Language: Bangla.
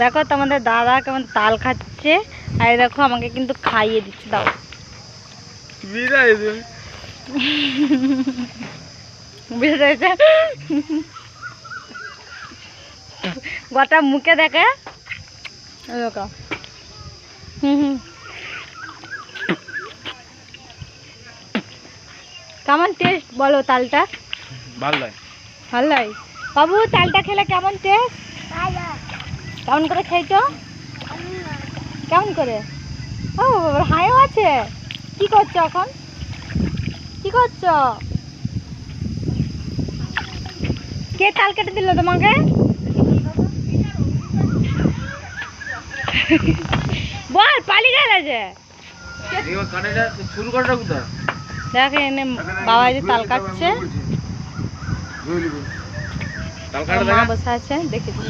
দেখো তোমাদের দাদা কেমন তাল খাচ্ছে, আর দেখো আমাকে কিন্তু খাইয়ে দিচ্ছে। দাও গোটা মুখে দেখে। কেমন টেস্ট বলো তালটা? ভালো লাগে। ভালো লাগে বাবু, তালটা খেলে কেমন টেস্ট? কেমন করে খেয়েছো? কেমন করে? ও হাঁও আছে। কি করছো এখন? কি করছো? কে তাল কেটে দিল তোমাকে? বল, পালি গেলে যে। দেখ এনে বাবা যে তাল কাটছে, মা বসে আছে, দেখেছি।